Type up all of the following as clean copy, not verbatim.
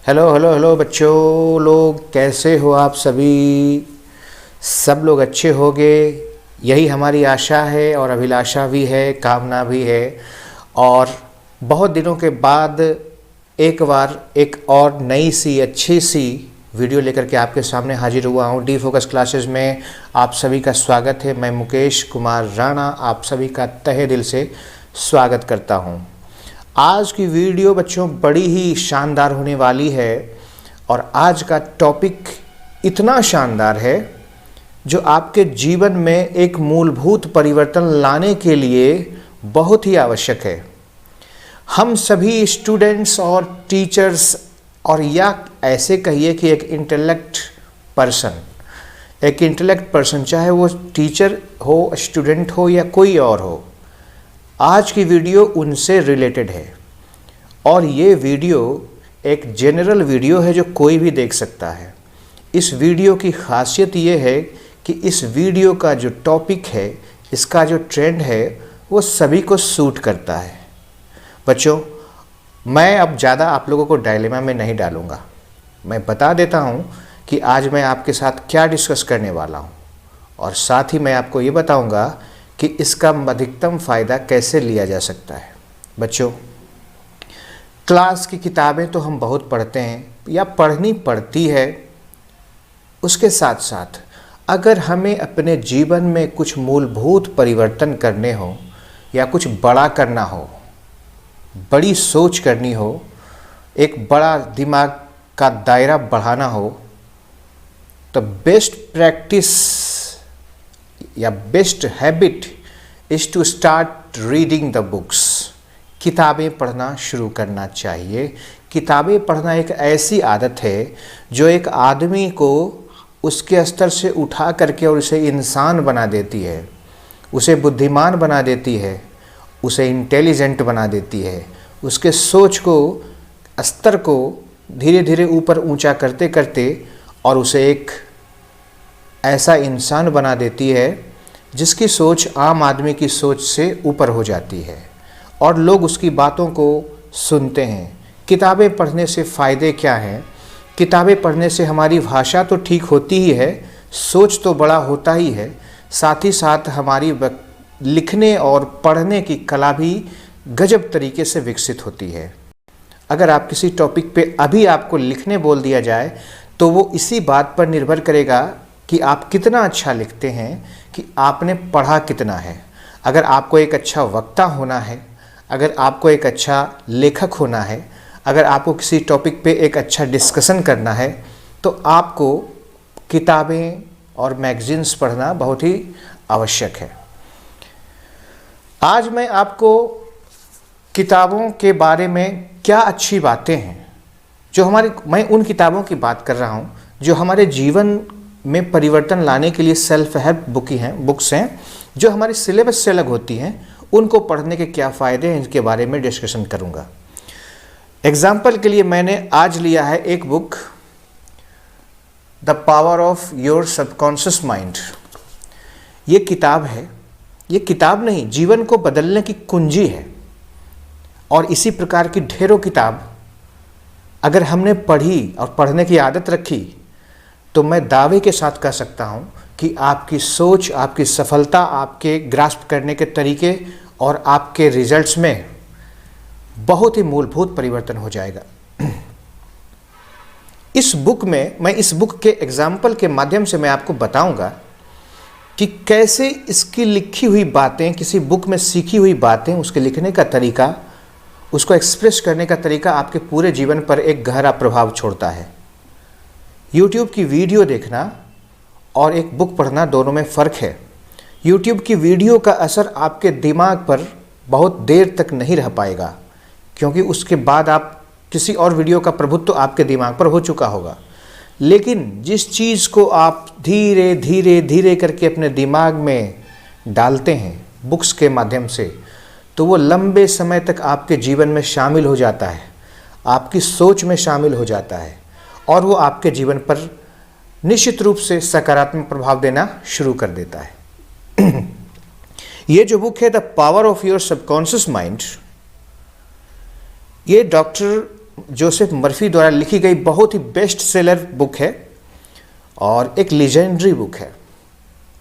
Hello hello hello बच्चों, लोग कैसे हो आप सभी। सब लोग अच्छे होंगे, यही हमारी आशा है और अभिलाषा भी है, कामना भी है। और बहुत दिनों के बाद एक बार एक और नई सी अच्छी सी वीडियो लेकर के आपके सामने हाजिर हुआ हूँ। डी फोकस क्लासेस में आप सभी का स्वागत है। मैं मुकेश कुमार राणा आप सभी का तहे दिल से स्वागत करता हूँ। आज की वीडियो बच्चों बड़ी ही शानदार होने वाली है और आज का टॉपिक इतना शानदार है जो आपके जीवन में एक मूलभूत परिवर्तन लाने के लिए बहुत ही आवश्यक है। हम सभी स्टूडेंट्स और टीचर्स और या ऐसे कहिए कि एक इंटेलेक्ट पर्सन चाहे वो टीचर हो, स्टूडेंट हो या कोई और हो, आज की वीडियो उनसे रिलेटेड है। और ये वीडियो एक जनरल वीडियो है जो कोई भी देख सकता है। इस वीडियो की खासियत ये है कि इस वीडियो का जो टॉपिक है, इसका जो ट्रेंड है, वो सभी को सूट करता है। बच्चों, मैं अब ज़्यादा आप लोगों को डायलेमा में नहीं डालूँगा। मैं बता देता हूँ कि आज मैं आपके साथ क्या डिस्कस करने वाला हूँ और साथ ही मैं आपको ये बताऊँगा कि इसका अधिकतम फ़ायदा कैसे लिया जा सकता है। बच्चों, क्लास की किताबें तो हम बहुत पढ़ते हैं या पढ़नी पड़ती है, उसके साथ साथ अगर हमें अपने जीवन में कुछ मूलभूत परिवर्तन करने हो या कुछ बड़ा करना हो, बड़ी सोच करनी हो, एक बड़ा दिमाग का दायरा बढ़ाना हो, तो बेस्ट प्रैक्टिस या best habit is to start reading the books. किताबें पढ़ना शुरू करना चाहिए। किताबें पढ़ना एक ऐसी आदत है जो एक आदमी को उसके स्तर से उठा करके और उसे इंसान बना देती है, उसे बुद्धिमान बना देती है, उसे इंटेलिजेंट बना देती है, उसके सोच को, स्तर को धीरे धीरे ऊपर ऊंचा करते करते और उसे एक ऐसा इंसान बना देती है जिसकी सोच आम आदमी की सोच से ऊपर हो जाती है और लोग उसकी बातों को सुनते हैं। किताबें पढ़ने से फ़ायदे क्या हैं? किताबें पढ़ने से हमारी भाषा तो ठीक होती ही है, सोच तो बड़ा होता ही है, साथ ही साथ हमारी लिखने और पढ़ने की कला भी गजब तरीके से विकसित होती है। अगर आप किसी टॉपिक पे अभी आपको लिखने बोल दिया जाए तो वो इसी बात पर निर्भर करेगा कि आप कितना अच्छा लिखते हैं, कि आपने पढ़ा कितना है। अगर आपको एक अच्छा वक्ता होना है, अगर आपको एक अच्छा लेखक होना है, अगर आपको किसी टॉपिक पे एक अच्छा डिस्कशन करना है, तो आपको किताबें और मैगज़ीन्स पढ़ना बहुत ही आवश्यक है। आज मैं आपको किताबों के बारे में क्या अच्छी बातें हैं जो मैं उन किताबों की बात कर रहा हूँ जो हमारे जीवन में परिवर्तन लाने के लिए सेल्फ हेल्प बुक्स हैं जो हमारे सिलेबस से अलग होती हैं। उनको पढ़ने के क्या फ़ायदे हैं, इनके बारे में डिस्कशन करूँगा। एग्जाम्पल के लिए मैंने आज लिया है एक book, the power of your subconscious mind. ये किताब है, ये किताब नहीं, जीवन को बदलने की कुंजी है। और इसी प्रकार की ढेरों किताब अगर हमने पढ़ी और पढ़ने की आदत रखी तो मैं दावे के साथ कह सकता हूँ कि आपकी सोच, आपकी सफलता, आपके ग्रास्प करने के तरीके और आपके रिजल्ट्स में बहुत ही मूलभूत परिवर्तन हो जाएगा। इस बुक में मैं इस बुक के एग्जाम्पल के माध्यम से मैं आपको बताऊंगा कि कैसे इसकी लिखी हुई बातें, किसी बुक में सीखी हुई बातें, उसके लिखने का तरीका, उसको एक्सप्रेस करने का तरीका आपके पूरे जीवन पर एक गहरा प्रभाव छोड़ता है। YouTube की वीडियो देखना और एक बुक पढ़ना, दोनों में फ़र्क है। YouTube की वीडियो का असर आपके दिमाग पर बहुत देर तक नहीं रह पाएगा, क्योंकि उसके बाद आप किसी और वीडियो का प्रभुत्व आपके दिमाग पर हो चुका होगा। लेकिन जिस चीज़ को आप धीरे धीरे धीरे करके अपने दिमाग में डालते हैं बुक्स के माध्यम से, तो वो लंबे समय तक आपके जीवन में शामिल हो जाता है, आपकी सोच में शामिल हो जाता है और वो आपके जीवन पर निश्चित रूप से सकारात्मक प्रभाव देना शुरू कर देता है। ये जो बुक है the power of your subconscious mind, ये डॉक्टर जोसेफ मर्फी द्वारा लिखी गई बहुत ही बेस्ट सेलर बुक है और एक लेजेंडरी बुक है।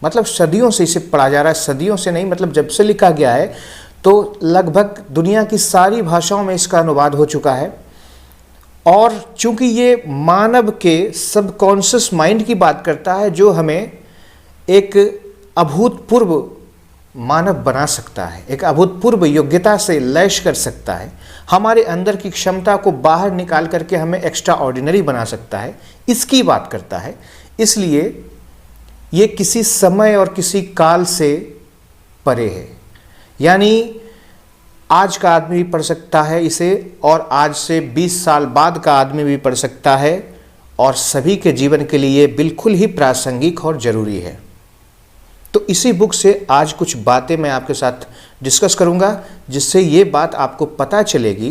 मतलब सदियों से इसे पढ़ा जा रहा है, सदियों से नहीं, मतलब जब से लिखा गया है तो लगभग दुनिया की सारी भाषाओं में इसका अनुवाद हो चुका है। और चूंकि ये मानव के सबकॉन्शियस माइंड की बात करता है जो हमें एक अभूतपूर्व मानव बना सकता है, एक अभूतपूर्व योग्यता से लैस कर सकता है, हमारे अंदर की क्षमता को बाहर निकाल करके हमें एक्स्ट्रा ऑर्डिनरी बना सकता है, इसकी बात करता है। इसलिए ये किसी समय और किसी काल से परे है। यानी आज का आदमी भी पढ़ सकता है इसे और आज से 20 साल बाद का आदमी भी पढ़ सकता है और सभी के जीवन के लिए बिल्कुल ही प्रासंगिक और ज़रूरी है। तो इसी बुक से आज कुछ बातें मैं आपके साथ डिस्कस करूंगा जिससे ये बात आपको पता चलेगी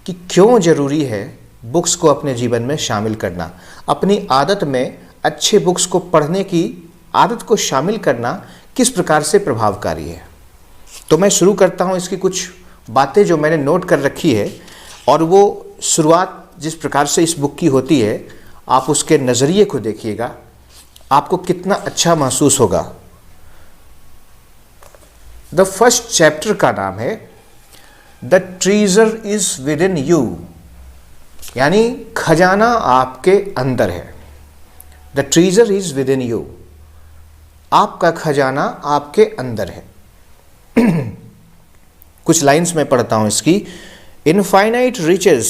कि क्यों ज़रूरी है बुक्स को अपने जीवन में शामिल करना, अपनी आदत में अच्छे बुक्स को पढ़ने की आदत को शामिल करना किस प्रकार से प्रभावकारी है। तो मैं शुरू करता हूँ इसकी कुछ बातें जो मैंने नोट कर रखी है और वो शुरुआत जिस प्रकार से इस बुक की होती है आप उसके नज़रिए को देखिएगा, आपको कितना अच्छा महसूस होगा। द फर्स्ट चैप्टर का नाम है the treasure is with in you, यानी खजाना आपके अंदर है। The treasure is with in you, आपका खजाना आपके अंदर है। कुछ लाइंस में पढ़ता हूं इसकी। Infinite riches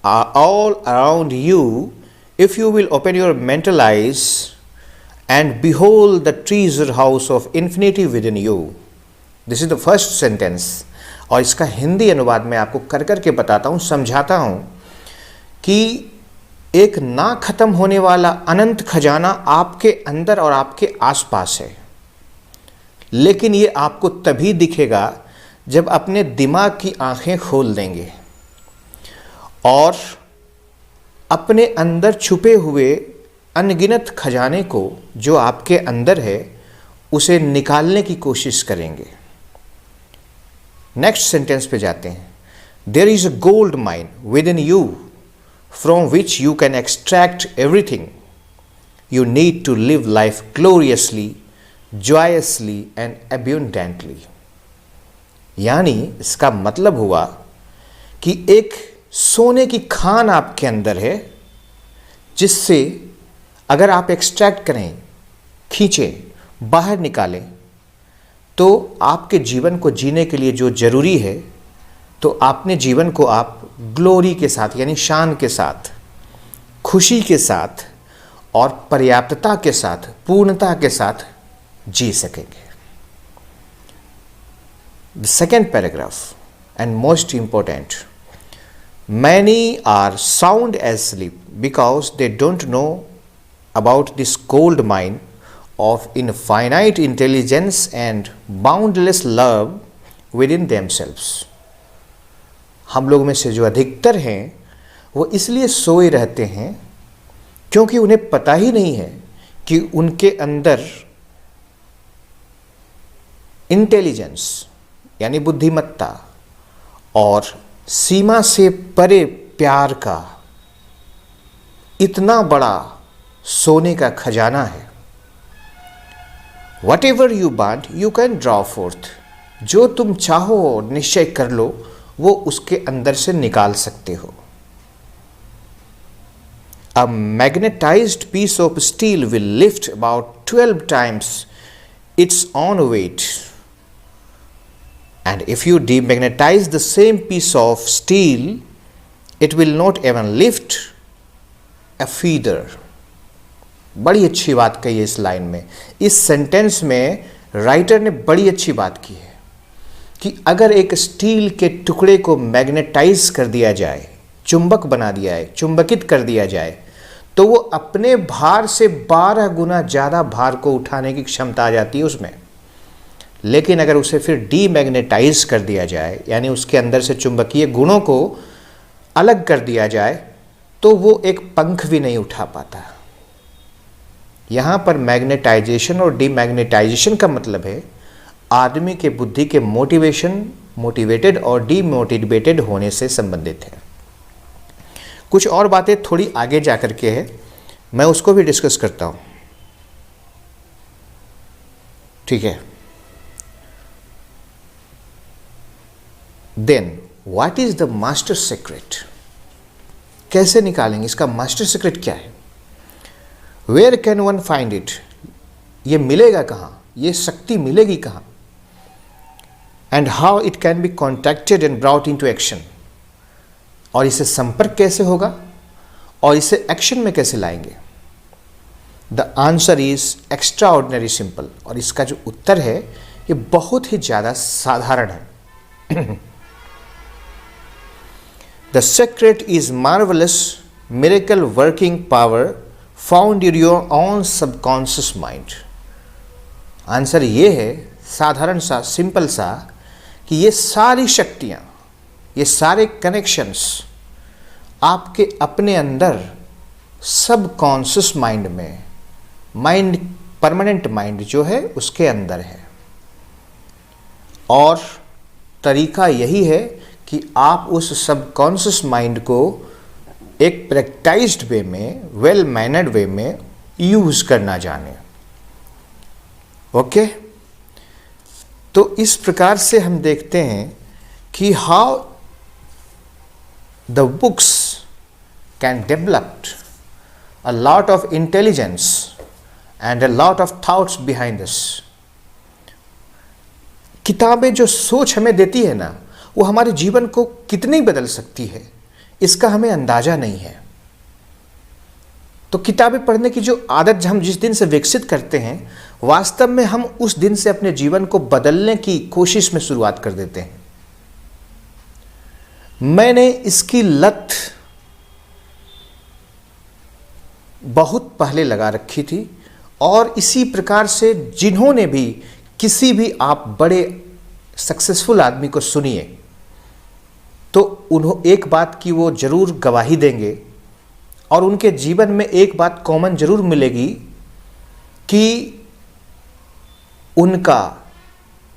are all around you if you will open your mental eyes and behold the treasure house of infinity within you. This is the first sentence और इसका हिंदी अनुवाद मैं आपको कर करके बताता हूं, समझाता हूं कि एक ना खत्म होने वाला अनंत खजाना आपके अंदर और आपके आसपास है, लेकिन ये आपको तभी दिखेगा जब अपने दिमाग की आंखें खोल देंगे और अपने अंदर छुपे हुए अनगिनत खजाने को जो आपके अंदर है उसे निकालने की कोशिश करेंगे। नेक्स्ट सेंटेंस पे जाते हैं। There is a gold mine within you from which you can extract everything you need to live life gloriously, joyously and abundantly। यानी इसका मतलब हुआ कि एक सोने की खान आपके अंदर है जिससे अगर आप एक्सट्रैक्ट करें, खींचें, बाहर निकालें तो आपके जीवन को जीने के लिए जो ज़रूरी है तो अपने जीवन को आप ग्लोरी के साथ यानी शान के साथ, खुशी के साथ और पर्याप्तता के साथ, पूर्णता के साथ जी सकेंगे। The second paragraph and most important, many are sound as sleep because they don't know about this gold mine of infinite intelligence and boundless love within themselves. हम लोग में से जो अधिकतर हैं वो इसलिए सोए रहते हैं क्योंकि उन्हें पता ही नहीं है कि उनके अंदर इंटेलिजेंस यानी बुद्धिमत्ता और सीमा से परे प्यार का इतना बड़ा सोने का खजाना है। What ever you want you can draw fourth, जो तुम चाहो और निश्चय कर लो वो उसके अंदर से निकाल सकते हो। A magnetized piece of steel will lift about 12 times its own weight. And if you demagnetize the same piece of steel, it will not even lift a feather. बड़ी अच्छी बात कही है इस लाइन में। इस सेंटेंस में राइटर ने बड़ी अच्छी बात की है कि अगर एक स्टील के टुकड़े को मैग्नेटाइज कर दिया जाए, चुंबक बना दिया है, चुंबकित कर दिया जाए, तो वो अपने भार से 12 गुना ज़्यादा भार को उठाने की क्षमता आ जाती है उसमें। लेकिन अगर उसे फिर डीमैग्नेटाइज कर दिया जाए यानी उसके अंदर से चुंबकीय गुणों को अलग कर दिया जाए तो वो एक पंख भी नहीं उठा पाता। यहाँ पर मैग्नेटाइजेशन और डीमैग्नेटाइजेशन का मतलब है आदमी के बुद्धि के मोटिवेटेड और डीमोटिवेटेड होने से संबंधित है। कुछ और बातें थोड़ी आगे जा कर के है, मैं उसको भी डिस्कस करता हूँ, ठीक है। Then what is the master secret, कैसे निकालेंगे इसका मास्टर सीक्रेट क्या है, where can one find it, ये मिलेगा कहाँ, ये शक्ति मिलेगी कहाँ, and how it can be contacted and brought into action, और इसे संपर्क कैसे होगा और इसे एक्शन में कैसे लाएंगे। The answer is extra ordinary simple, और इसका जो उत्तर है ये बहुत ही ज़्यादा साधारण है। The secret is marvellous miracle working power found in your own subconscious mind. Answer ये है साधारण सा, सिंपल सा, कि ये सारी शक्तियाँ, ये सारे कनेक्शंस आपके अपने अंदर सबकॉन्शियस माइंड में, माइंड, परमानेंट माइंड जो है उसके अंदर है। और तरीका यही है कि आप उस सबकॉन्शियस माइंड को एक प्रैक्टाइज्ड वे में, वेल मैनर्ड वे में यूज करना जाने। ओके, तो इस प्रकार से हम देखते हैं कि how the books can develop a lot of intelligence and a lot of thoughts behind this. किताबें जो सोच हमें देती है ना, वो हमारे जीवन को कितनी बदल सकती है इसका हमें अंदाजा नहीं है। तो किताबें पढ़ने की जो आदत हम जिस दिन से विकसित करते हैं, वास्तव में हम उस दिन से अपने जीवन को बदलने की कोशिश में शुरुआत कर देते हैं। मैंने इसकी लत बहुत पहले लगा रखी थी, और इसी प्रकार से जिन्होंने भी, किसी भी आप बड़े सक्सेसफुल आदमी को सुनिए तो उन्होंने एक बात की वो जरूर गवाही देंगे, और उनके जीवन में एक बात कॉमन जरूर मिलेगी कि उनका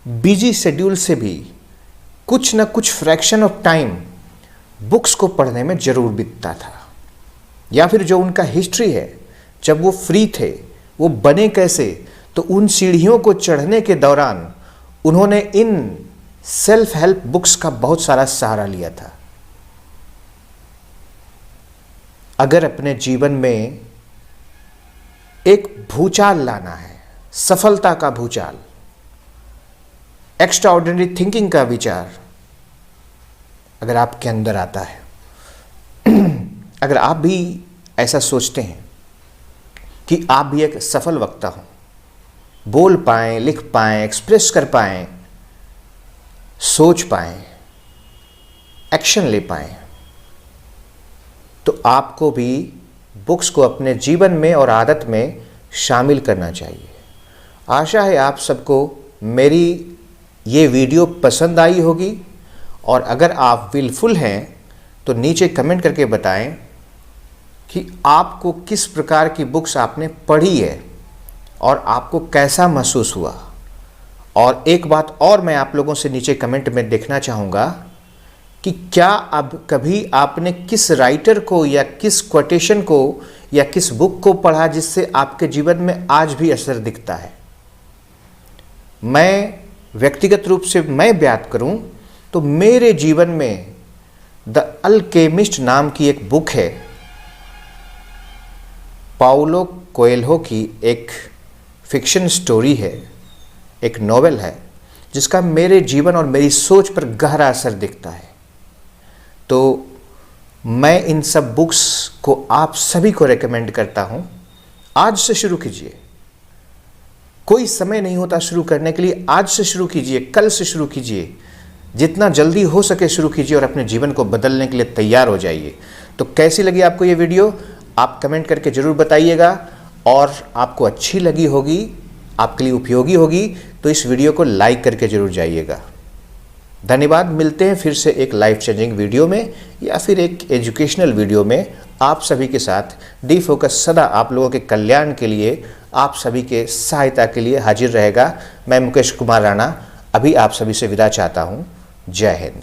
बिजी शेड्यूल से भी कुछ न कुछ फ्रैक्शन ऑफ टाइम बुक्स को पढ़ने में जरूर बीतता था। या फिर जो उनका हिस्ट्री है, जब वो फ्री थे वो बने कैसे, तो उन सीढ़ियों को चढ़ने के दौरान उन्होंने इन सेल्फ हेल्प बुक्स का बहुत सारा सहारा लिया था। अगर अपने जीवन में एक भूचाल लाना है, सफलता का भूचाल, एक्स्ट्रा ऑर्डिनरी थिंकिंग का विचार अगर आपके अंदर आता है, अगर आप भी ऐसा सोचते हैं कि आप भी एक सफल वक्ता हो, बोल पाएं, लिख पाएं, एक्सप्रेस कर पाएं, सोच पाएं, एक्शन ले पाएं, तो आपको भी बुक्स को अपने जीवन में और आदत में शामिल करना चाहिए। आशा है आप सबको मेरी ये वीडियो पसंद आई होगी, और अगर आप विलफुल हैं तो नीचे कमेंट करके बताएं कि आपको किस प्रकार की बुक्स आपने पढ़ी है और आपको कैसा महसूस हुआ। और एक बात और मैं आप लोगों से नीचे कमेंट में देखना चाहूँगा कि क्या अब कभी आपने किस राइटर को या किस कोटेशन को या किस बुक को पढ़ा जिससे आपके जीवन में आज भी असर दिखता है। मैं व्यक्तिगत रूप से मैं बात करूं तो मेरे जीवन में द अल्केमिस्ट नाम की एक बुक है, पाउलो कोएल्हो की एक फिक्शन स्टोरी है, एक नॉवेल है, जिसका मेरे जीवन और मेरी सोच पर गहरा असर दिखता है। तो मैं इन सब बुक्स को आप सभी को रेकमेंड करता हूं। आज से शुरू कीजिए, कोई समय नहीं होता शुरू करने के लिए, आज से शुरू कीजिए, कल से शुरू कीजिए, जितना जल्दी हो सके शुरू कीजिए और अपने जीवन को बदलने के लिए तैयार हो जाइए। तो कैसी लगी आपको ये वीडियो, आप कमेंट करके ज़रूर बताइएगा, और आपको अच्छी लगी होगी, आपके लिए उपयोगी होगी तो इस वीडियो को लाइक करके ज़रूर जाइएगा। धन्यवाद। मिलते हैं फिर से एक लाइफ चेंजिंग वीडियो में या फिर एक एजुकेशनल वीडियो में आप सभी के साथ। डी फोकस सदा आप लोगों के कल्याण के लिए, आप सभी के सहायता के लिए हाजिर रहेगा। मैं मुकेश कुमार राणा अभी आप सभी से विदा चाहता हूँ। जय हिंद।